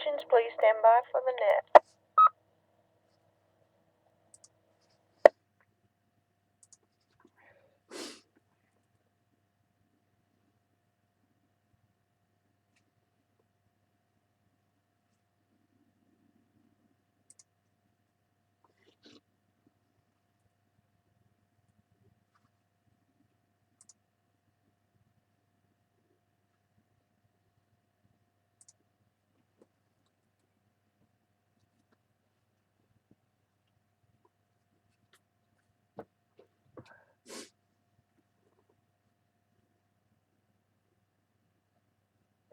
stations, please stand by for the net.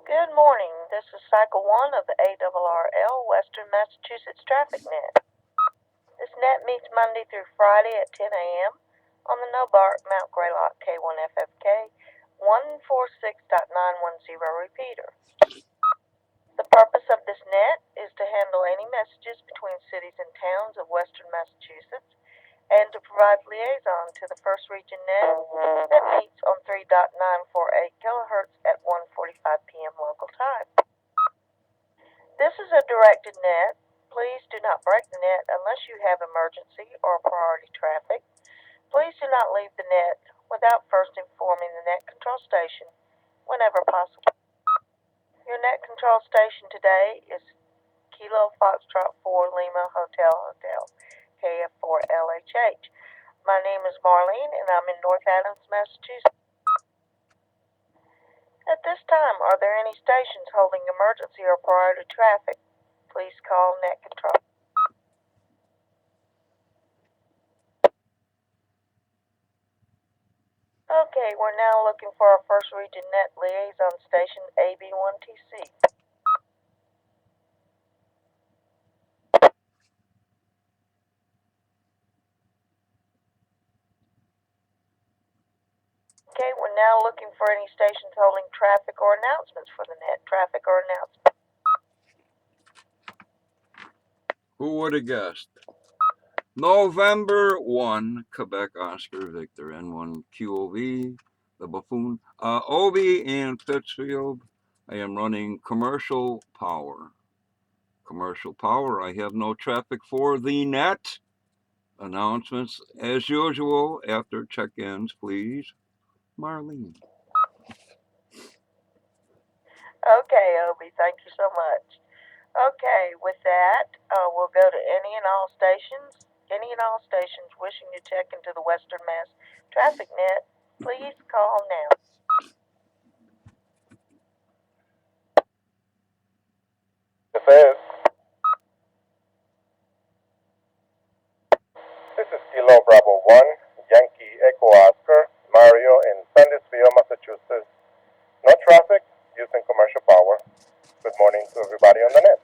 Good morning. This is Cycle 1 of the ARRL Western Massachusetts Traffic Net. This net meets Monday through Friday at 10 a.m. on the Nobark Mount Greylock K1FFK 146.910 repeater. The purpose of this net is to handle any messages between cities and towns of Western Massachusetts and to provide liaison to the First Region net that meets on 3.948 kilohertz at 1:45 p.m. local time. This is a directed net. Please do not break the net unless you have emergency or priority traffic. Please do not leave the net without first informing the net control station whenever possible. Your net control station today is Kilo Foxtrot 4 Lima Hotel KF4LHH. My name is Marlene and I'm in North Adams, Massachusetts. At this time, are there any stations holding emergency or priority traffic? Please call net control. Okay, we're now looking for our First Region Net liaison station, AB1TC. Okay, we're now looking for any stations holding traffic or announcements for the net. Traffic or announcements. Who would have guessed? November 1, Quebec Oscar Victor N1 QOV, the buffoon. OB in Pittsfield. I am running commercial power. Commercial power. I have no traffic for the net. Announcements as usual after check-ins, please. Marlene. Okay, Obi, thank you so much. Okay, with that, we'll go to any and all stations. Any and all stations wishing to check into the Western Mass Traffic Net, please call now. This is Kilo Bravo 1, Yankee Echo Oscar, Mario in Sandusville, Massachusetts. No traffic, using commercial power. Good morning to everybody on the net.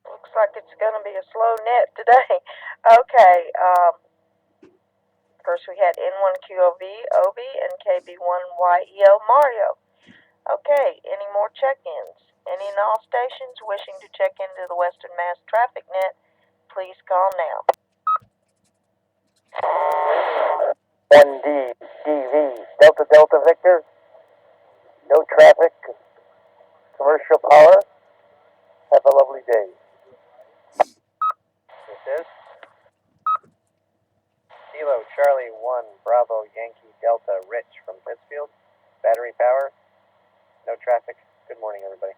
Looks like it's going to be a slow net today. Okay, first we had N1QOV, OB, and KB1YEL Mario. Okay, any more check-ins? Any and all stations wishing to check into the Western Mass Traffic Net, please call now. 1D, DV, Delta Delta Victor, no traffic, commercial power. Have a lovely day. This is Kilo Charlie 1 Bravo Yankee Delta Rich from Pittsfield, battery power, no traffic. Good morning, everybody.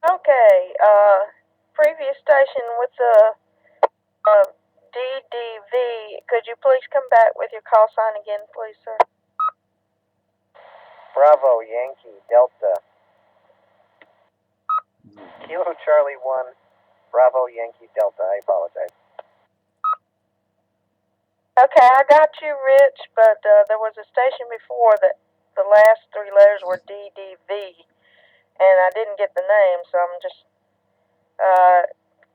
Okay, previous station with the DDV, could you please come back with your call sign again, please, sir? Bravo Yankee Delta Kilo Charlie 1 Bravo Yankee Delta. I apologize. Okay, I got you, Rich, but there was a station before that the last three letters were DDV, and I didn't get the name, so I'm just,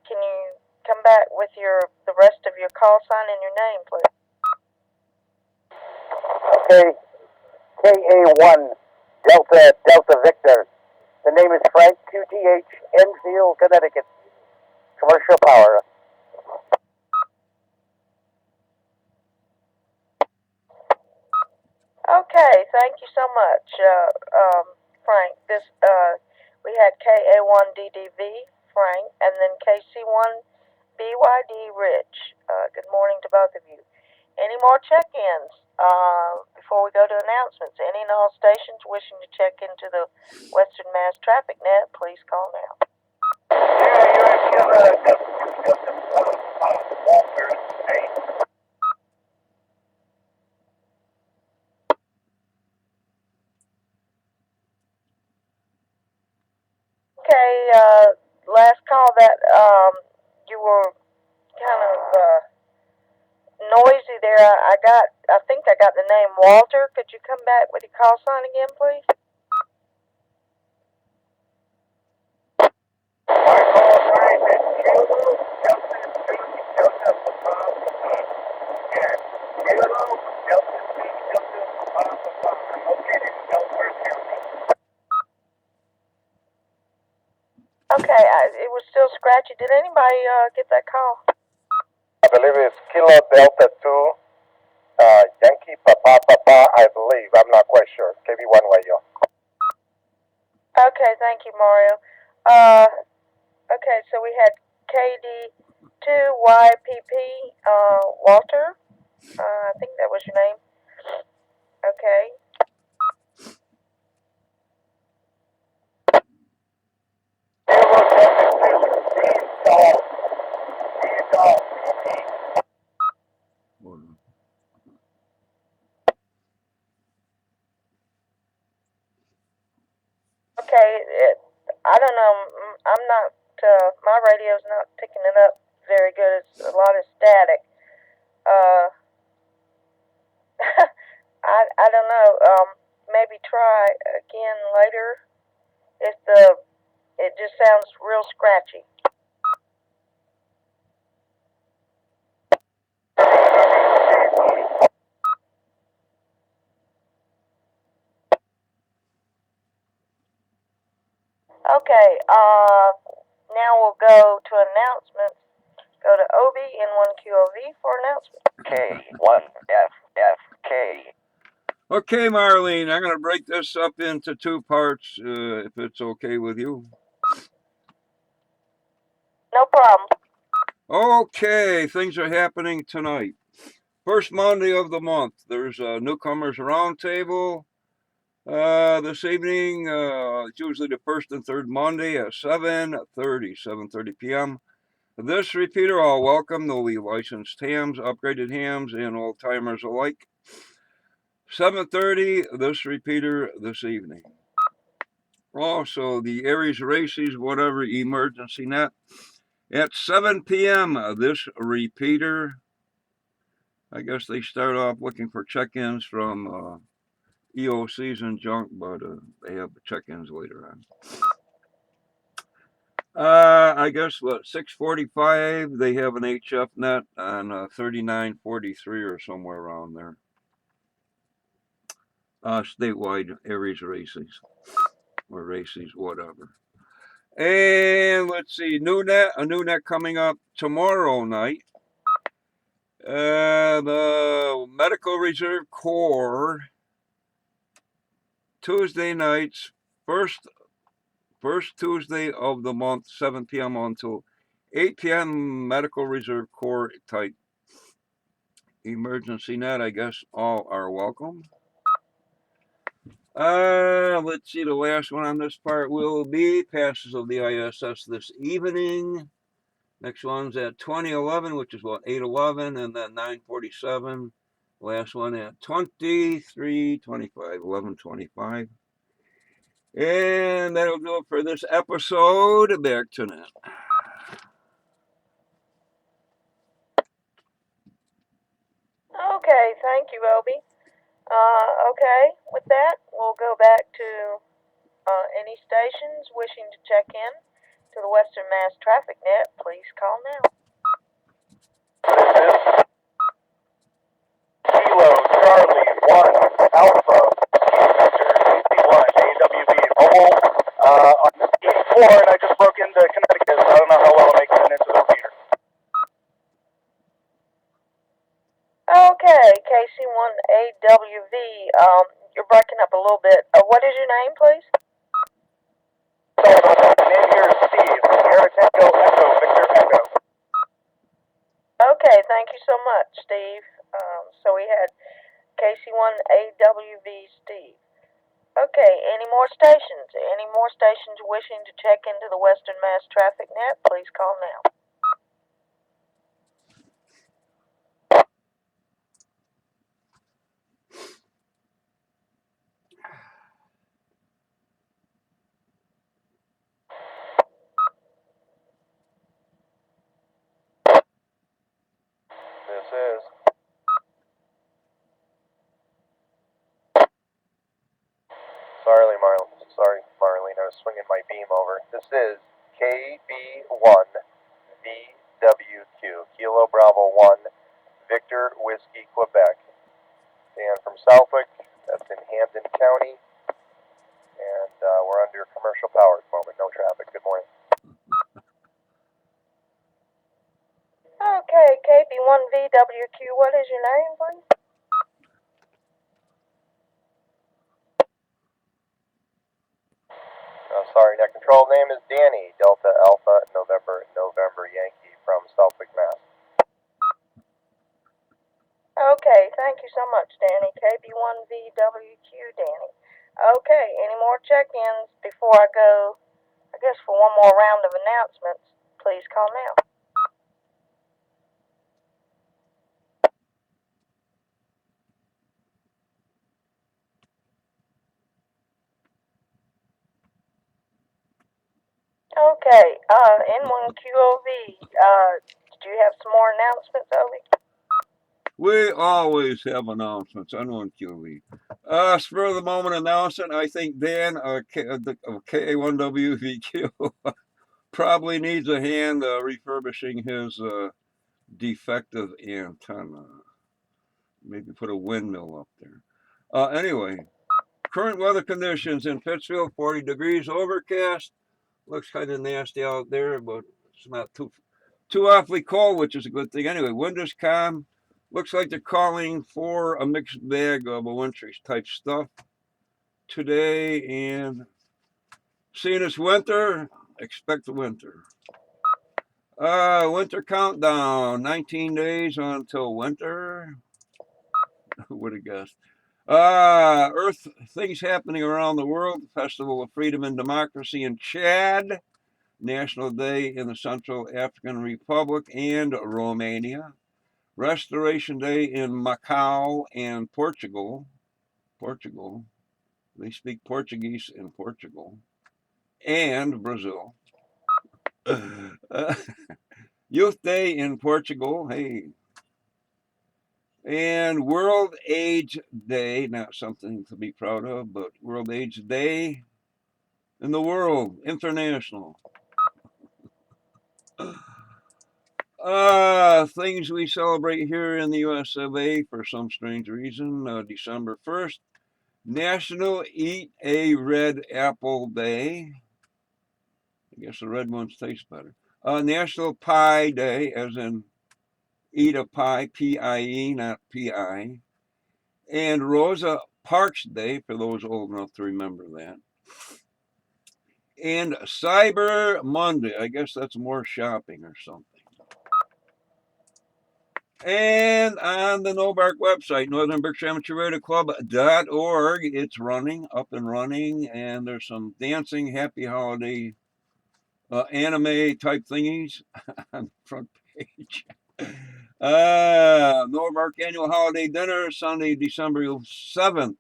can you come back with the rest of your call sign and your name, please. Okay, KA1 Delta Victor. The name is Frank QTH, Enfield, Connecticut. Commercial power. Okay, thank you so much, Frank. We had KA1DDV, Frank, and then KC1BYD, Rich. Good morning to both of you. Any more check-ins before we go to announcements? Any and all stations wishing to check into the Western Mass Traffic Net, please call now. Okay, last call that you were kind of noisy there. I think I got the name Walter. Could you come back with your call sign again, please? Okay, it was still scratchy. Did anybody get that call? I believe it's Kilo Delta 2, Yankee Papa Papa, I believe. I'm not quite sure. KB1 Wayo. Okay, thank you, Mario. Okay, so we had KD2YPP, Walter. I think that was your name. Okay. Okay, I don't know. I'm not. My radio's not picking it up very good. It's a lot of static. I don't know. Maybe try again later. It just sounds real scratchy. Okay. Now we'll go to announcements. Go to OB-N1QOV for announcements. K1FFK. Okay, Marlene, I'm going to break this up into two parts, if it's okay with you. No problem. Okay, things are happening tonight. First Monday of the month, there's a newcomers roundtable. This evening, it's usually the first and third Monday at 7:30 p.m. This repeater, all welcome. There'll be licensed hams, upgraded hams, and old timers alike. 7:30, this repeater this evening. Also, the Aries Races, whatever emergency net, at 7 p.m. This repeater. I guess they start off looking for check-ins from EOCs and junk, but they have check-ins later on. I guess what 6:45 they have an HF net on 3943 or somewhere around there. Statewide Aries races or races, whatever. And let's see, a new net coming up tomorrow night. The Medical Reserve Corps Tuesday nights, first Tuesday of the month, 7 p.m. until 8 p.m. Medical Reserve Corps type emergency net. I guess all are welcome. Let's see, the last one on this part will be passes of the ISS this evening. Next one's at 2011, which is what, 8:11, and then 9:47. Last one at 23:25, 11:25. And that'll do it for this episode. Back to net. Okay, thank you, Obi. Okay, with that, we'll go back to any stations wishing to check in to the Western Mass Traffic Net. Please call now. Okay, KC1AWV, you're breaking up a little bit. What is your name, please? Sorry about that. The name here is Steve. Air Tango Echo, Victor Echo. Okay, thank you so much, Steve. So we had KC1AWV Steve. Okay, any more stations? Any more stations wishing to check into the Western Mass Traffic Net? Please call now. This is. Sorry, Marlene, I was swinging my beam over. This is KB1VWQ, Kilo Bravo 1, Victor Whiskey, Quebec. And from Southwick, that's in Hampden County, and we're under commercial power at the moment, no traffic. Good morning. Okay, KB1VWQ, what is your name, please? Sorry, net control name is Danny, Delta Alpha November Yankee from Southwick, Mass. Okay, thank you so much, Danny. KB1VWQ, Danny. Okay, any more check-ins before I go, I guess, for one more round of announcements? Please call now. Okay, N1QOV, did you have some more announcements, Ovi? We always have announcements on QV. Spur of the moment announcement, I think Dan of KA1WVQ probably needs a hand refurbishing his defective antenna. Maybe put a windmill up there. Anyway, current weather conditions in Pittsfield, 40 degrees, overcast. Looks kind of nasty out there, but it's not too awfully cold, which is a good thing. Anyway, wind is calm. Looks like they're calling for a mixed bag of a wintry type stuff today. And seeing it's winter, expect the winter. Winter countdown, 19 days until winter. Who would have guessed? Earth things happening around the world. Festival of Freedom and Democracy in Chad. National Day in the Central African Republic and Romania. Restoration Day in Macau and Portugal. They speak Portuguese in Portugal. And Brazil. Youth Day in Portugal. Hey. And World AIDS Day. Not something to be proud of, but World AIDS Day in the world. International. Things we celebrate here in the US of A for some strange reason. December 1st, National Eat a Red Apple Day. I guess the red ones taste better. National Pie Day, as in eat a pie, P-I-E, not P-I. And Rosa Parks Day, for those old enough to remember that. And Cyber Monday. I guess that's more shopping or something. And on the NOBARC website, Northern Berkshire Amateur Radio Club.org, it's running, up and running, and there's some dancing, happy holiday, anime type thingies on the front page. NOBARC Annual Holiday Dinner, Sunday, December 7th.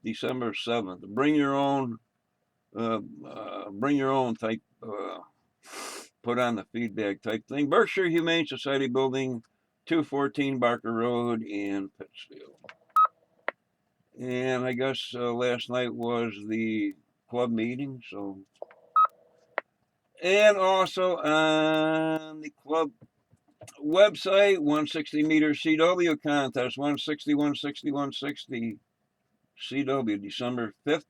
December 7th. Bring your own type, put on the feedback type thing. Berkshire Humane Society Building, 214 Barker Road in Pittsfield. And I guess last night was the club meeting, so. And also on the club website, 160 meter CW contest, 160, 160, 160 CW, December 5th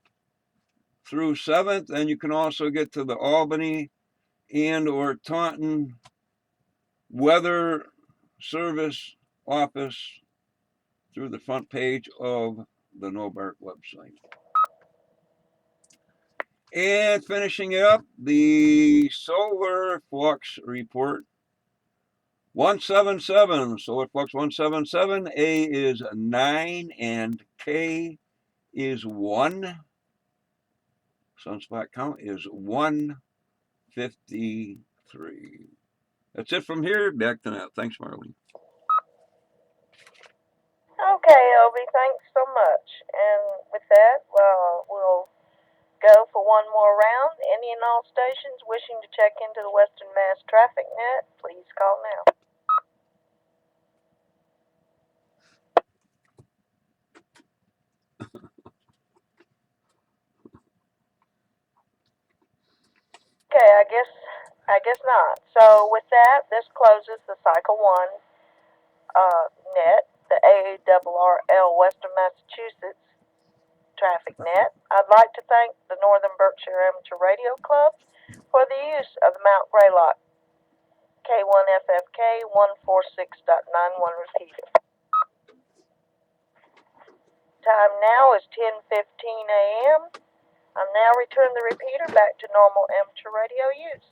through 7th. And you can also get to the Albany and or Taunton Weather Service Office through the front page of the Nobark website. And finishing up, the solar flux report 177. Solar flux 177. A is 9 and K is 1. Sunspot count is 153. That's it from here. Back to that. Thanks, Marlene. Okay, Obi, thanks so much. And with that, we'll go for one more round. Any and all stations wishing to check into the Western Mass Traffic Net, please call now. Okay, I guess not. So with that, this closes the Cycle 1 net, the AARL Western Massachusetts Traffic Net. I'd like to thank the Northern Berkshire Amateur Radio Club for the use of the Mount Greylock K1FFK 146.91 repeater. Time now is 10:15 a.m. I'm now returning the repeater back to normal amateur radio use.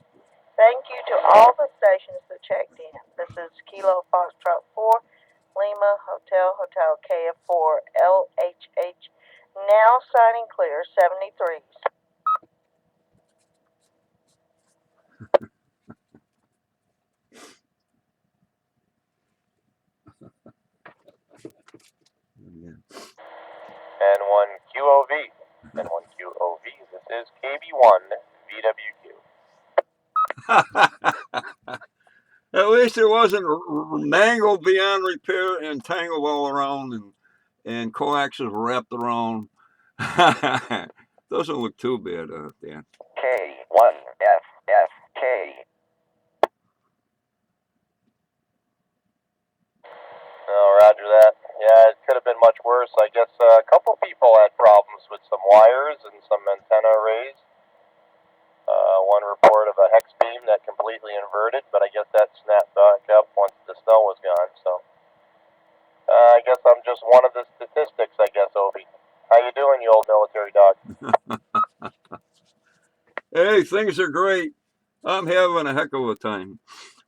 Thank you to all the stations that checked in. This is Kilo Foxtrot 4, Lima Hotel KF4LHH, now signing clear 73s. N1 QOV. N1 QOV. This is KB1 VWQ. At least it wasn't mangled beyond repair and tangled all around and coaxes wrapped around. Doesn't look too bad, Dan. K1FFK. Oh, roger that. Yeah, it could have been much worse. I guess a couple people had problems with some wires and some antenna arrays. One report of a hex beam that completely inverted, but I guess that snapped back up once the snow was gone. So I guess I'm just one of the statistics, I guess, Obi. How you doing, you old military dog? Hey, things are great. I'm having a heck of a time.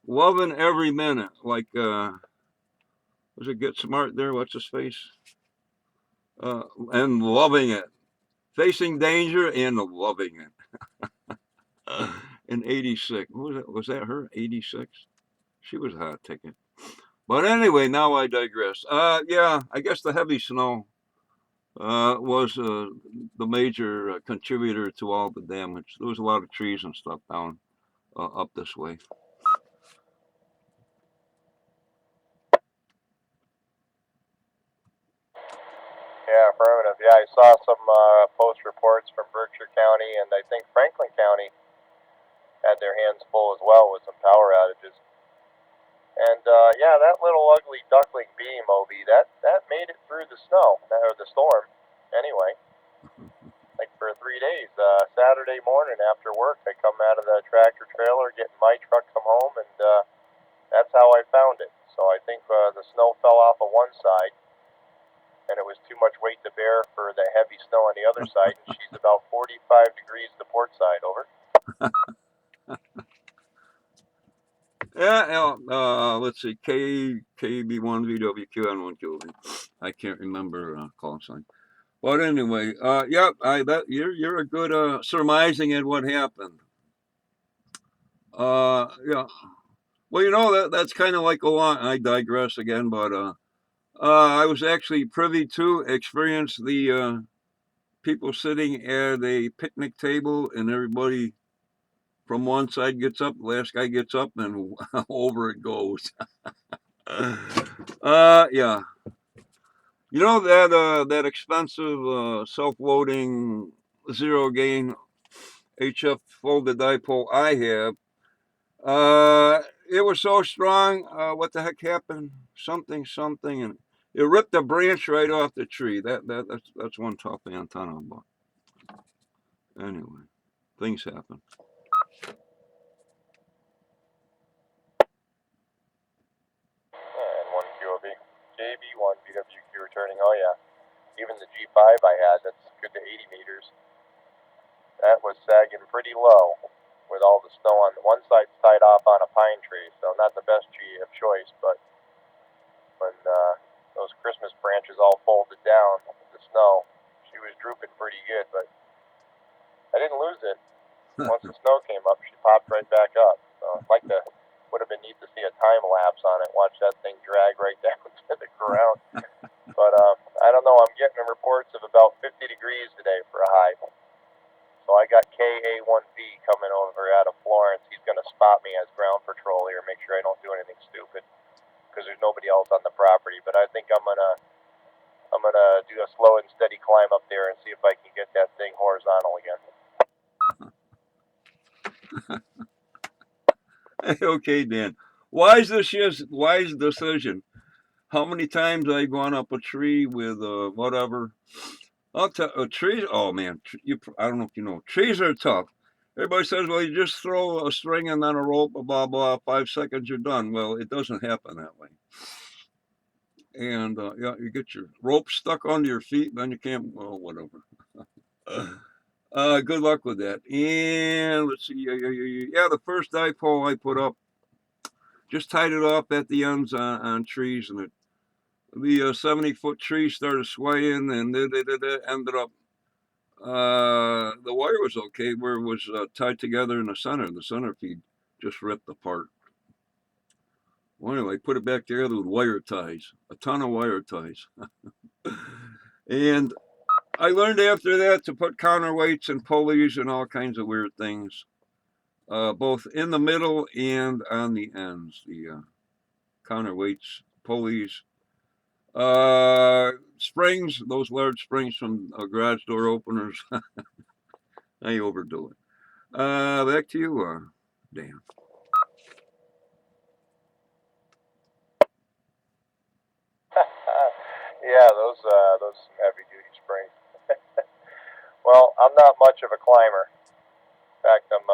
Loving every minute. Like, was it Get Smart there? What's his face? And loving it. Facing danger and loving it. In 86. Was that her? 86? She was a hot ticket. But anyway, now I digress. Yeah, I guess the heavy snow was the major contributor to all the damage. There was a lot of trees and stuff down up this way. Yeah, affirmative. Yeah, I saw some post reports from Berkshire County, and I think Franklin County had their hands full as well with some power outages. And yeah, that little ugly duckling beam, Obi, that made it through the snow, or the storm, anyway. Like for 3 days. Saturday morning after work, I come out of the tractor trailer, getting my truck, come home, and that's how I found it. So I think the snow fell off of one side, and it was too much weight to bear for the heavy snow on the other side, and she's about 45 degrees to port side, over. Yeah, let's see, KB1 VWQ N1 QOV. I can't remember call sign. But anyway, yep, you're a good surmising at what happened. Yeah. Well, you know that's kind of like a lot. I digress again, but I was actually privy to experience the people sitting at a picnic table, and everybody from one side gets up, the last guy gets up, and over it goes. Yeah. You know that expensive self-loading zero gain HF folded dipole I have. It was so strong. What the heck happened? Something, and it ripped the branch right off the tree. That's one tough antenna. But anyway, things happen. And one QOV. KB1 BWQ returning. Oh yeah. Even the G5 I had, that's good to 80 meters. That was sagging pretty low with all the snow on one side's tied off on a pine tree, so not the best tree of choice, but when those Christmas branches all folded down with the snow, she was drooping pretty good, but I didn't lose it. Once the snow came up, she popped right back up. So would have been neat to see a time lapse on it, watch that thing drag right down to the ground. But I don't know, I'm getting reports of about 50 degrees today for a high. So I got KA1B coming over out of Florence. He's going to spot me as ground patrol here, make sure I don't do anything stupid, because there's nobody else on the property. But I think I'm gonna do a slow and steady climb up there and see if I can get that thing horizontal again. Okay, Dan. Wise decision. How many times I've gone up a tree with whatever. I'll tell trees. Oh man, I don't know if you know. Trees are tough. Everybody says, well, you just throw a string and then a rope, blah blah. 5 seconds, you're done. Well, it doesn't happen that way. And yeah, you get your rope stuck under your feet, then you can't. Well, whatever. Good luck with that. And let's see. Yeah, the first dipole I put up, just tied it off at the ends on trees, and the 70-foot tree started swaying, and it ended up. The wire was okay where it was tied together in the center. The center feed just ripped apart. Well, anyway, put it back together with wire ties, a ton of wire ties. And I learned after that to put counterweights and pulleys and all kinds of weird things, both in the middle and on the ends. The counterweights, pulleys, springs, those large springs from garage door openers. I overdo it. Back to you, Dan. Yeah, those heavy duty springs. Well, I'm not much of a climber. In fact, I'm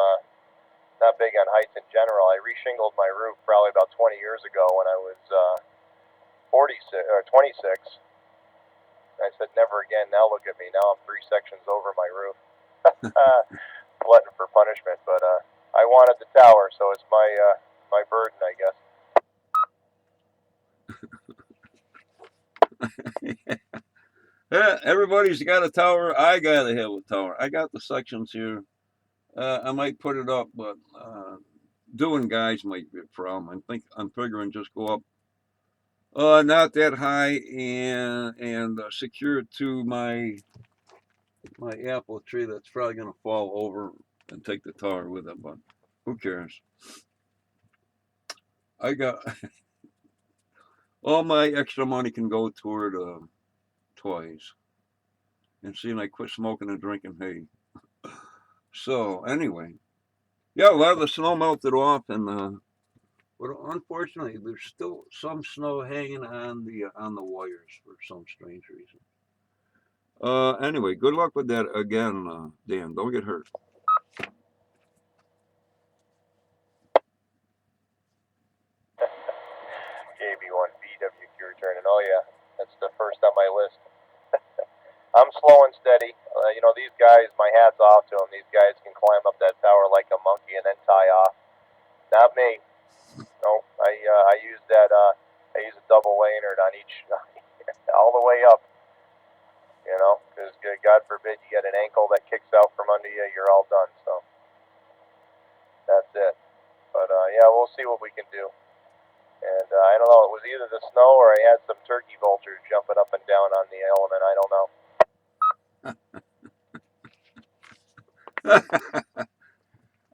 not big on heights in general. I reshingled my roof probably about 20 years ago when I was 46 or 26. I said never again. Now look at me. Now I'm 3 sections over my roof. Glutton for punishment, but I wanted the tower, so it's my burden, I guess. Everybody's got a tower. I gotta have a tower. I got the sections here. I might put it up, but doing guys might be a problem. I'm figuring just go up, not that high, and secure it to my apple tree that's probably gonna fall over and take the tower with it. But who cares? I got all my extra money can go toward toys. And seeing I quit smoking and drinking hay. So anyway, yeah, a lot of the snow melted off, and but unfortunately, there's still some snow hanging on the wires for some strange reason. Anyway, good luck with that again, Dan. Don't get hurt. KB1 BWQ returning. Oh yeah, that's the first on my list. I'm slow and steady. These guys, my hat's off to them. These guys can climb up that tower like a monkey and then tie off. Not me. No, I use I use a double Laynard on each, all the way up. Because God forbid you get an ankle that kicks out from under you, you're all done. So that's it. But yeah, we'll see what we can do. And I don't know. It was either the snow or I had some turkey vultures jumping up and down on the element. I don't know.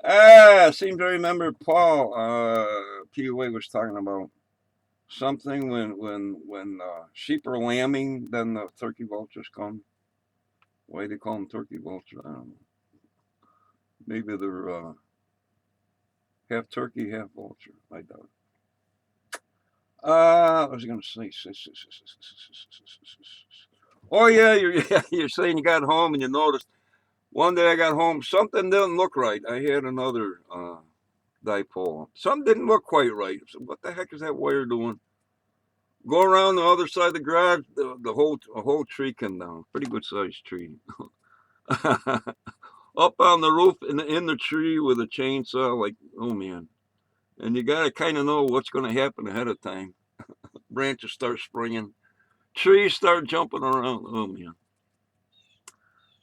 I seem to remember Paul PUA was talking about something when sheep are lambing, then the turkey vultures come. Why they call them turkey vultures? I don't know. Maybe they're half turkey, half vulture. I doubt it. I was going to say. Oh yeah, you're saying you got home and you noticed one day I got home, something didn't look right. I had another dipole. Something didn't look quite right. So what the heck is that wire doing? Go around the other side of the garage. The whole tree came down. Pretty good sized tree. Up on the roof in the tree with a chainsaw. Like, oh man. And you gotta kind of know what's going to happen ahead of time. Branches start springing. Trees start jumping around. Oh man.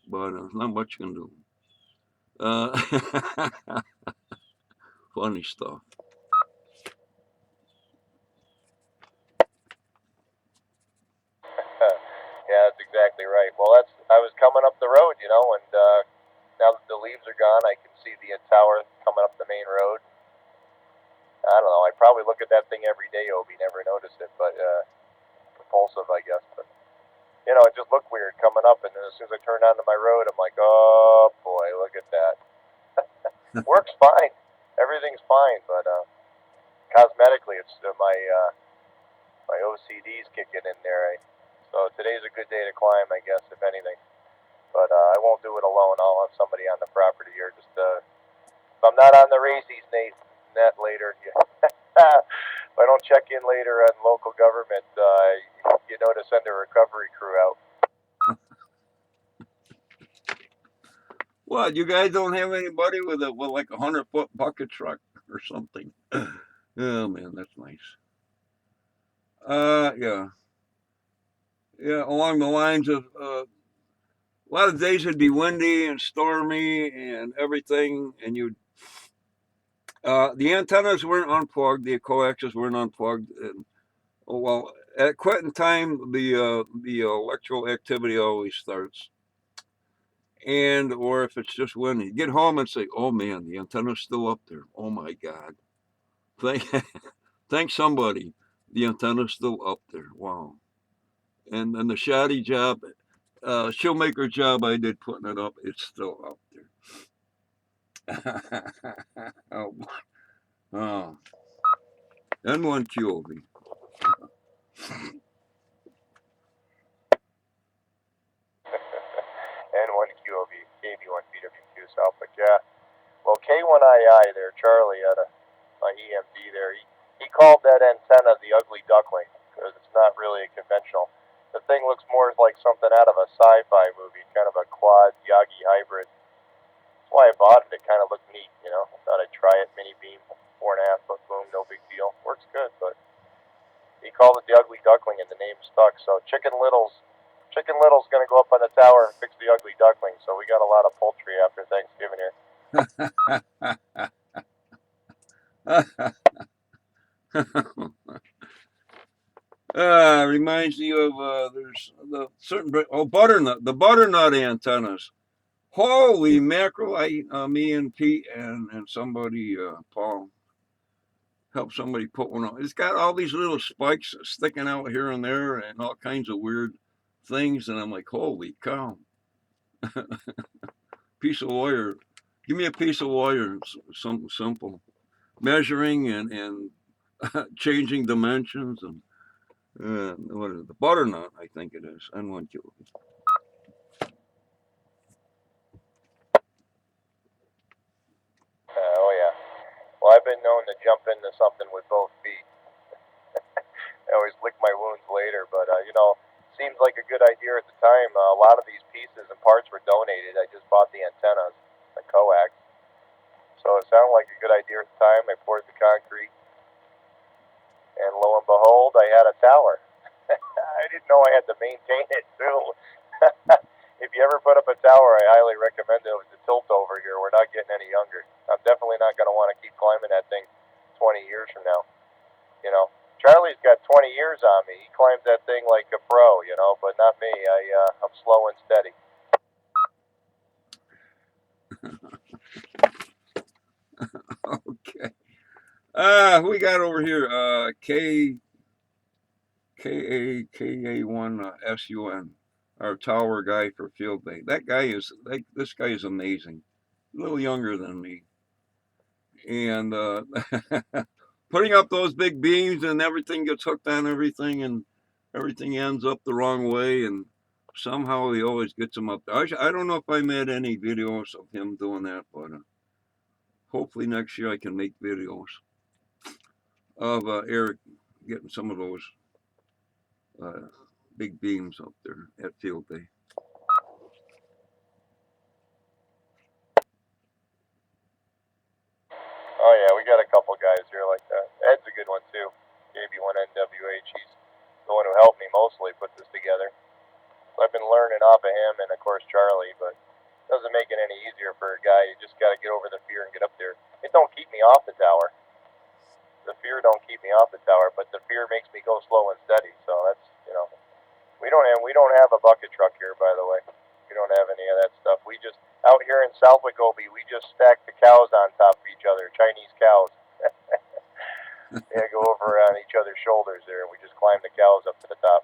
But not much you can do. Funny stuff. Yeah, that's exactly right. Well, I was coming up the road, and now that the leaves are gone, I can see the tower coming up the main road. I don't know. I probably look at that thing every day, Obi. Never noticed it, but compulsive, I guess. But it just looked weird coming up, and then as soon as I turned onto my road, I'm like, oh boy, look at that. Works fine. Everything's fine, but cosmetically, it's my OCD's kicking in there. So today's a good day to climb, I guess, if anything. But I won't do it alone. I'll have somebody on the property here. Just if I'm not on the races net later, if I don't check in later on local government, to send a recovery crew out. What, you guys don't have anybody with like 100-foot bucket truck or something? Oh man, that's nice. Yeah, along the lines of a lot of days it'd be windy and stormy and everything, and the antennas weren't unplugged, the coaxes weren't unplugged. And, well, at quitting time, the electrical activity always starts. And or if it's just windy, get home and say, "Oh man, the antenna's still up there. Oh my God, thank thank somebody, the antenna's still up there. Wow." And then the shoddy job, shoemaker job I did putting it up, it's still up there. Oh, oh. N1 QOV. N1 QOV, KB1 BWQ Southwick. Yeah. Well, K1II there, Charlie, out of my EMD there, he called that antenna the ugly duckling because it's not really a conventional. The thing looks more like something out of a sci-fi movie, kind of a quad Yagi hybrid. That's why I bought it. It kind of looked neat, I thought I'd try it. Mini beam, 4.5 foot boom, no big deal. Works good, but he called it the ugly duckling and the name stuck. So Chicken Little's gonna go up on the tower and fix the ugly duckling. So we got a lot of poultry after Thanksgiving here. Reminds me of there's the certain butternut, the butternut antennas. Holy mackerel! Me and Pete and somebody, Paul, helped somebody put one on. It's got all these little spikes sticking out here and there, and all kinds of weird things. And I'm like, holy cow! Piece of wire. Give me a piece of wire. Something simple. Measuring and changing dimensions and what is it? The butternut, I think it is. N1 QOV. Oh yeah. Well, I've been known to jump into something with both feet. I always lick my wounds later, but seems like a good idea at the time. A lot of these pieces and parts were donated. I just bought the antennas, the coax, so it sounded like a good idea at the time. I poured the concrete, and lo and behold, I had a tower. I didn't know I had to maintain it too. If you ever put up a tower, I highly recommend it with the tilt over here. We're not getting any younger. I'm definitely not going to want to keep climbing that thing 20 years from now. Charlie's got 20 years on me. He climbs that thing like a pro, but not me. I'm slow and steady. Okay. Who we got over here? KA1 SUN, our tower guy for field day. This guy is amazing. A little younger than me. And putting up those big beams and everything gets hooked on everything and everything ends up the wrong way and somehow he always gets them up there. I don't know if I made any videos of him doing that, but hopefully next year I can make videos of Eric getting some of those big beams up there at field day. Oh yeah, we got a couple guys here like that. Ed's a good one too. KB1 NWH. He's the one who helped me mostly put this together. So I've been learning off of him and of course Charlie, but it doesn't make it any easier for a guy. You just got to get over the fear and get up there. It don't keep me off the tower. The fear don't keep me off the tower, but the fear makes me go slow and steady. So that's, you know, we don't have a bucket truck here, by the way. We don't have any of that stuff. We just out here in Southwick, Obi, we just stack the cows on top of each other, Chinese cows. Yeah, go over on each other's shoulders there, and we just climb the cows up to the top.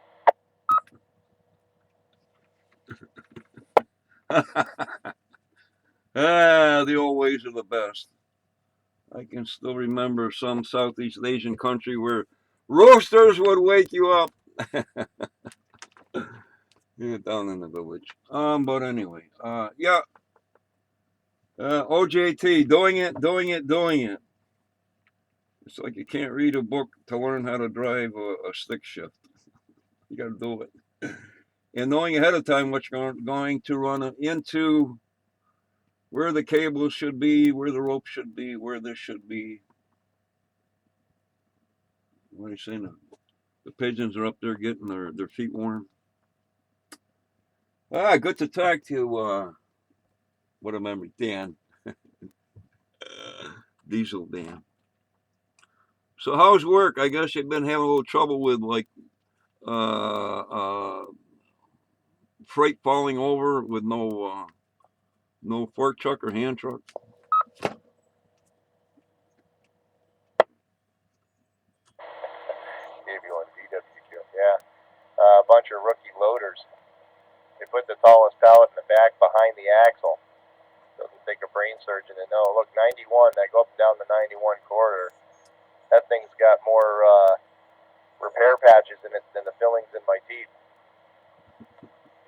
The old ways are the best. I can still remember some Southeast Asian country where roosters would wake you up. Yeah, down in the village. But anyway, yeah. OJT, doing it. It's like you can't read a book to learn how to drive a stick shift. You got to do it. And knowing ahead of time what you're going to run into, where the cables should be, where the rope should be, where this should be. What are you saying? The pigeons are up there getting their feet warm. Good to talk to what a memory, Dan. Diesel Dan. So how's work? I guess you've been having a little trouble with like freight falling over with no fork truck or hand truck. Gave you one VWQ. Yeah, a bunch of rookie loaders. They put the tallest pallet in the back behind the axle. Doesn't take a brain surgeon to know. Look, 91. I go up and down the 91 corridor. That thing's got more repair patches in it than the fillings in my teeth.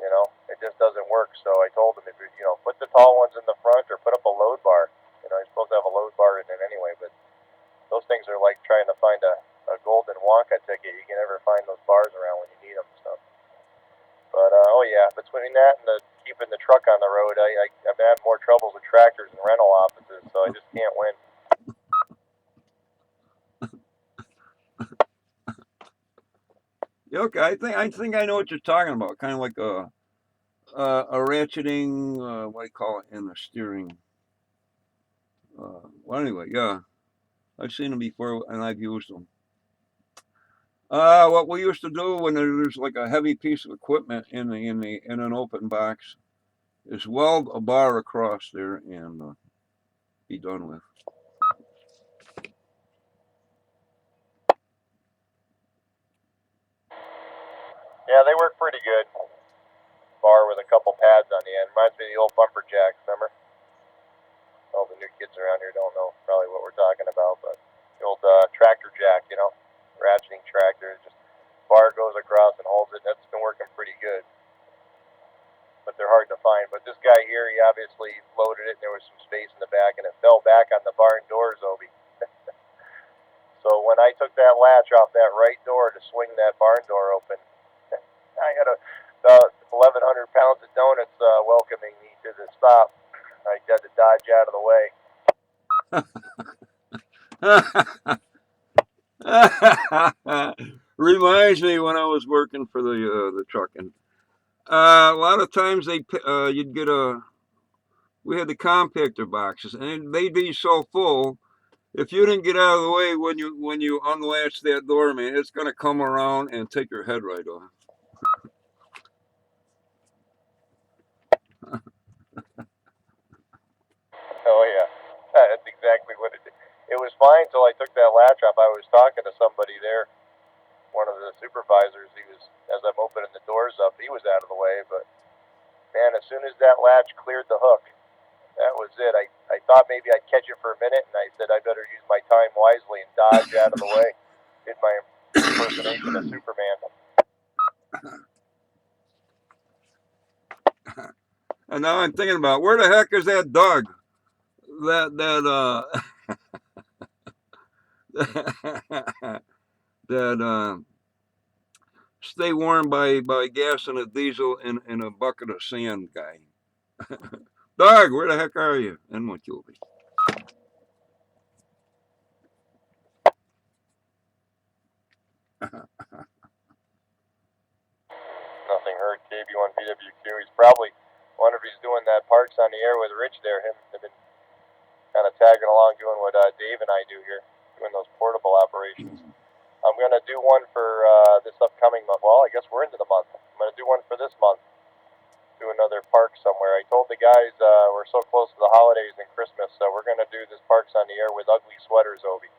You know, it just doesn't work. So I told him, if you know, put the tall ones in the front or put up a load bar. You know, you're supposed to have a load bar in it anyway, but those things are like trying to find a golden Wonka ticket. You can never find those bars around when you need them. So, but oh yeah, between that and the keeping the truck on the road, I've had more troubles with tractors and rental offices, so I just can't win. Yeah, okay, I think I know what you're talking about. Kind of like a ratcheting, what do you call it, in the steering. Well, anyway, yeah, I've seen them before and I've used them. What we used to do when there's like a heavy piece of equipment in an open box is weld a bar across there and be done with. Yeah, they work pretty good. Bar with a couple pads on the end. Reminds me of the old bumper jacks, remember? All the new kids around here don't know probably what we're talking about, but the old tractor jack, you know, ratcheting tractor, just bar goes across and holds it. That's been working pretty good, but they're hard to find. But this guy here, he obviously loaded it and there was some space in the back and it fell back on the barn doors, Obi. So when I took that latch off that right door to swing that barn door open, I had about 1,100 pounds of donuts welcoming me to the stop. I had to dodge out of the way. Reminds me when I was working for the trucking. A lot of times you'd get we had the compactor boxes and they'd be so full. If you didn't get out of the way when you unlatch that door, man, it's gonna come around and take your head right off. Oh yeah, that's exactly what it did. It was fine till I took that latch off. I was talking to somebody there, one of the supervisors. He was, as I'm opening the doors up, he was out of the way. But man, as soon as that latch cleared the hook, that was it. I thought maybe I'd catch it for a minute, and I said I better use my time wisely and dodge out of the way. Did my impersonation of Superman. And now I'm thinking about where the heck is that Doug? That that stay warm by gas and a diesel and a bucket of sand guy. Doug, where the heck are you? And what you'll be. Nothing heard. KB1 PWQ. He's probably wonder if he's doing that Parks on the Air with Rich there. Him, they've been kind of tagging along doing what Dave and I do here, doing those portable operations. I'm going to do one for this upcoming month. Well, I guess we're into the month. I'm going to do one for this month. Do another park somewhere. I told the guys we're so close to the holidays and Christmas, so we're going to do this Parks on the Air with ugly sweaters, Obi.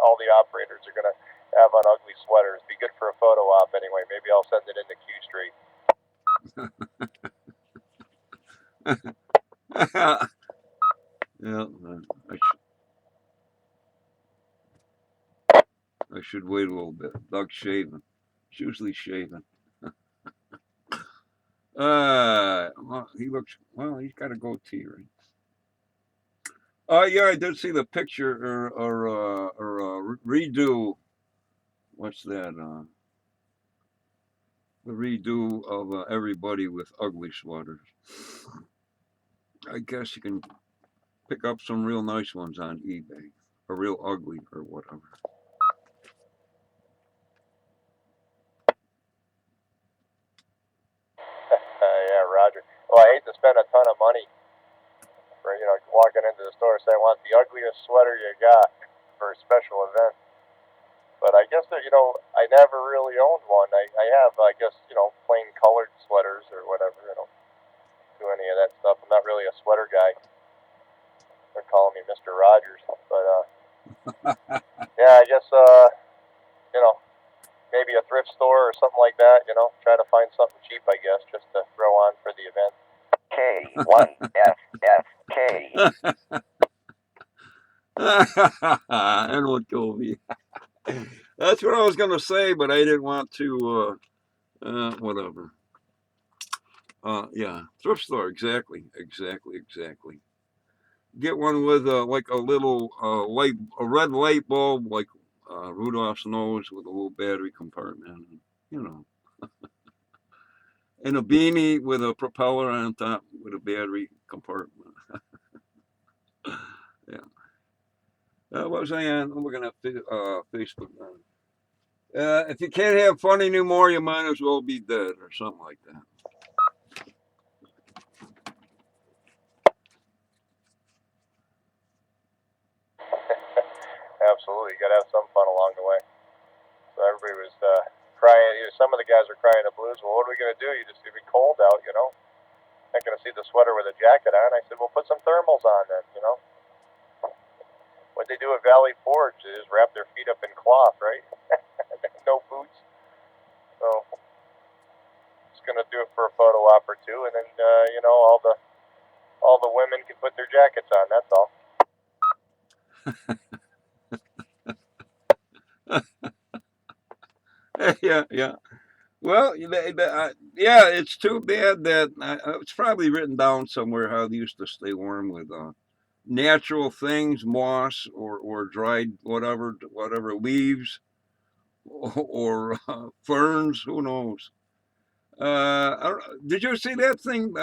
All the operators are going to have on ugly sweaters. Be good for a photo op anyway. Maybe I'll send it into Q Street. Yeah, I should wait a little bit. Doug's shaving. It's usually shaving. Well, he looks, well, he's got a goatee, right? Yeah, I did see the picture or redo. What's that? The redo of everybody with ugly sweaters. I guess you can pick up some real nice ones on eBay, or real ugly or whatever. Yeah, Roger. Well, I hate to spend a ton of money for, walking into the store and saying, I want the ugliest sweater you got for a special event. But I guess that, I never really owned one. I have, I guess, plain colored sweaters or whatever. I don't do any of that stuff. I'm not really a sweater guy. They're calling me Mr. Rogers. But, yeah, I guess, maybe a thrift store or something like that, try to find something cheap, I guess, just to throw on for the event. K1FFK. And what Kobe. That's what I was gonna say, but I didn't want to. Whatever. Yeah, thrift store. Exactly. Get one with like a little a red light bulb, like Rudolph's nose, with a little battery compartment. And a beanie with a propeller on top with a battery compartment. Yeah. What was I on? We're gonna Facebook now. If you can't have fun anymore, you might as well be dead, or something like that. Absolutely, you got to have some fun along the way. So everybody was crying. Some of the guys were crying the blues. Well, what are we going to do? It'd be cold out, Not going to see the sweater with a jacket on. I said, well, put some thermals on then, What they do at Valley Forge is wrap their feet up in cloth, right? No boots. So just going to do it for a photo op or two, and then all the women can put their jackets on. That's all. Yeah. Well, yeah, it's too bad that it's probably written down somewhere how they used to stay warm with natural things, moss or dried whatever leaves or ferns. Who knows? Did you see that thing?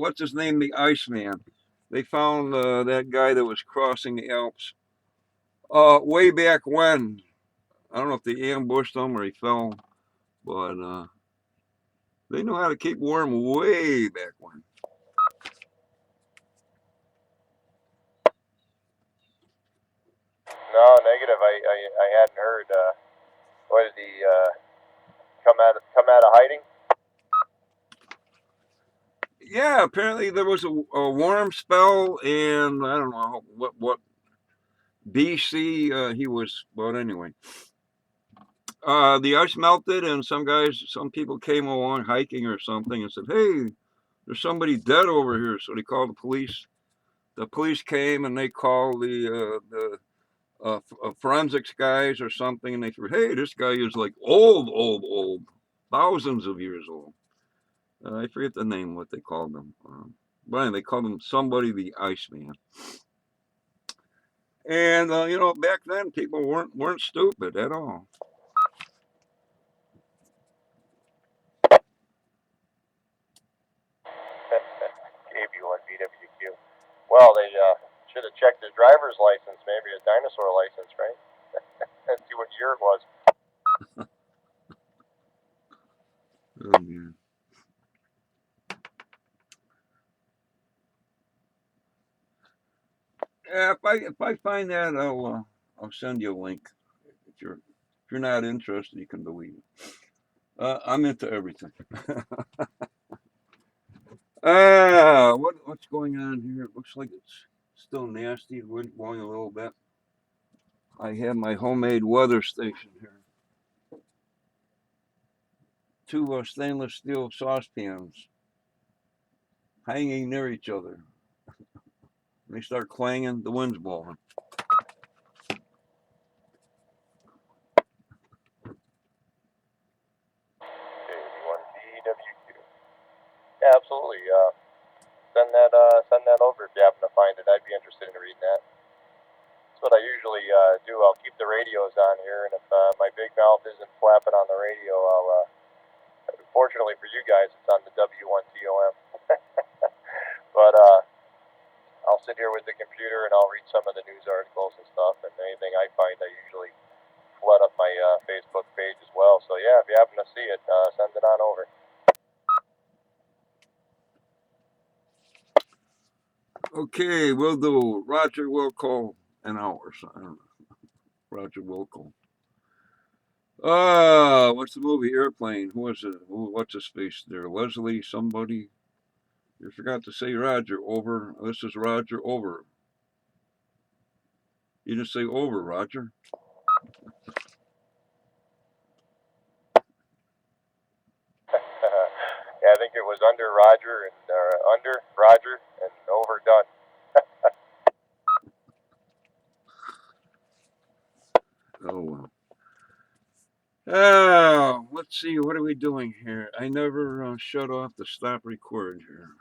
What's his name? The Iceman. They found that guy that was crossing the Alps way back when. I don't know if they ambushed him or he fell, but they knew how to keep warm way back when. No, negative. I hadn't heard. What did he come out of hiding? Yeah, apparently there was a warm spell, and I don't know what BC he was. But anyway, the ice melted, and some people came along hiking or something, and said, "Hey, there's somebody dead over here." So they called the police. The police came, and they called the forensics guys or something, and they said, "Hey, this guy is like old, thousands of years old." I forget the name what they called them. But anyway, they called him somebody the Iceman. And back then people weren't stupid at all. Well, they should have checked his driver's license, maybe a dinosaur license, right? And see what year it was. Oh, yeah. Yeah, if I find that, I'll send you a link. If you're not interested, you can delete it. I'm into everything. What's going on here? It looks like it's still nasty, wind blowing a little bit. I have my homemade weather station here. Two stainless steel saucepans hanging near each other. They start clanging, the wind's blowing. KV1DWQ. Yeah, absolutely. Send that over if you happen to find it. I'd be interested in reading that. That's what I usually do. I'll keep the radios on here, and if my big mouth isn't flapping on the radio, fortunately for you guys, it's on the W1TOM. But I'll sit here with the computer and I'll read some of the news articles and stuff, and anything I find, I usually flood up my Facebook page as well. So yeah, if you happen to see it, send it on over. Okay, we'll do. Roger will call an hour. So I don't know. Roger will call. What's the movie Airplane? Who was it? What's his face there? Leslie, somebody? You forgot to say Roger. Over. This is Roger. Over. You didn't say over, Roger. Yeah, I think it was under Roger and overdone. Oh, well. Let's see. What are we doing here? I never shut off the stop record here.